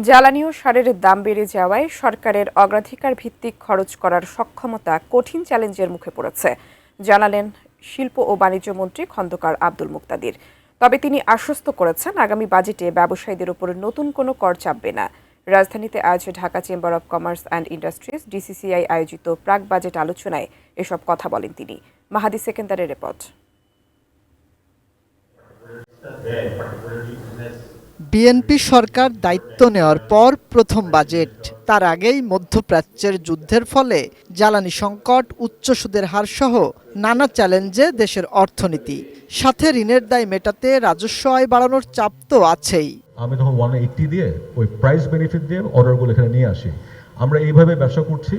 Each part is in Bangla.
জ্বালানি ও সারের দাম বেড়ে যাওয়ায় সরকারের অগ্রাধিকার ভিত্তিক খরচ করার সক্ষমতা কঠিন চ্যালেঞ্জের মুখে পড়েছে জানালেন শিল্প ও বাণিজ্য মন্ত্রী খন্দকার আব্দুল মুক্তাদির। তবে তিনি আশ্বস্ত করেছেন আগামী বাজেটে ব্যবসায়ীদের উপর নতুন কোনো কর চাপবে না। রাজধানীতে আজ Dhaka chamber of commerce and industries DCCI আয়োজিত প্রাক বাজেট আলোচনায় এসব কথা বলেন তিনি। মাহাদি সেকেন্দারের রিপোর্ট। বিএনপি সরকার দায়িত্ব নেওয়ার পর প্রথম বাজেট। তার আগেই মধ্যপ্রাচ্যের যুদ্ধের ফলে জ্বালানি সংকট, উচ্চ সুদের হার সহ নানা চ্যালেঞ্জে দেশের অর্থনীতি, সাথে ঋণের দায় মেটাতে রাজস্ব আয় বাড়ানোর চাপ তো আছেই। আমি তখন 180 দিয়ে ওই প্রাইস বেনিফিট দিয়ে অর্ডারগুলো এখানে নিয়ে আসি। আমরা এইভাবে ব্যবসা করছি।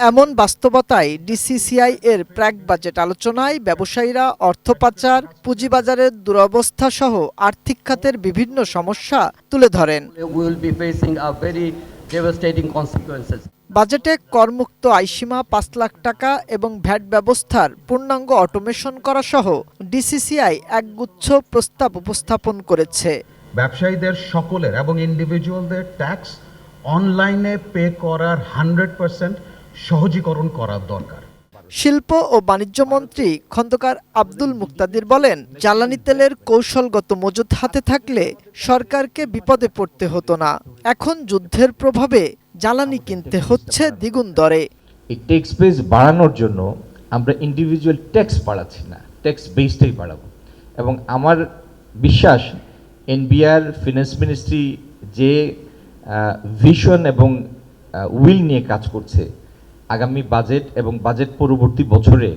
এমন বাস্তবতায় ডিসিসিআই এর প্রাক বাজেট আলোচনায় ব্যবসায়ীরা অর্থ পাচার, পুঁজিবাজারের দুরবস্থা সহ আর্থিক খাতের বিভিন্ন সমস্যা তুলে ধরেন। বাজেটে করমুক্ত আয়সীমা 5 লাখ টাকা এবং ভ্যাট ব্যবস্থার পূর্ণাঙ্গ অটোমেশন করা সহ ডিসিসিআই একগুচ্ছ প্রস্তাব উপস্থাপন করেছে। ব্যবসায়ীদের সকলের এবং ইন্ডিভিজুয়ালদের ট্যাক্স অনলাইনে পে করার 100% সহজীকরণ করার দরকার। শিল্প ও বাণিজ্য মন্ত্রী খন্দকার আব্দুল মুক্তাদির বলেন, জ্বালানি তেলের কৌশলগত মজুত হাতে থাকলে সরকারকে বিপদে পড়তে হতো না। এখন যুদ্ধের প্রভাবে জ্বালানি কিনতে হচ্ছে দ্বিগুণ দরে। এই ট্যাক্স বেস বাড়ানোর জন্য আমরা ইন্ডিভিজুয়াল ট্যাক্স বাড়াচ্ছি না, ট্যাক্স বেসটাই বাড়াবো। এবং আমার বিশ্বাস এনবিআর, ফিনান্স মিনিস্ট্রি যে ভিশন এবং উইল নিয়ে কাজ করছে, আগামী বাজেট এবং বাজেট পরবর্তী বছরে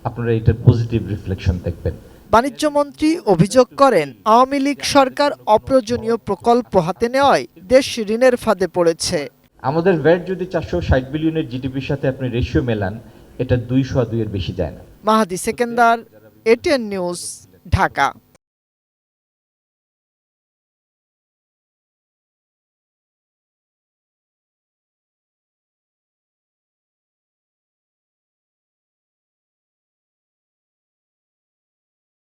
আপনারা এটার পজিটিভ রিফ্লেকশন দেখবেন। বাণিজ্য মন্ত্রী অভিযোগ করেন, আওয়ামী লীগ সরকার অপ্রয়োজনীয় প্রকল্প হাতে নেওয়ায় দেশ ঋণের ফাঁদে পড়েছে। আমাদের ভ্যাট যদি 460 বিলিয়নের জিডিপির সাথে আপনি রেশিও মেলান, এটা 202 এর বেশি যায় না। মাহাদি সেকেন্দার, এটিএন নিউজ, ঢাকা।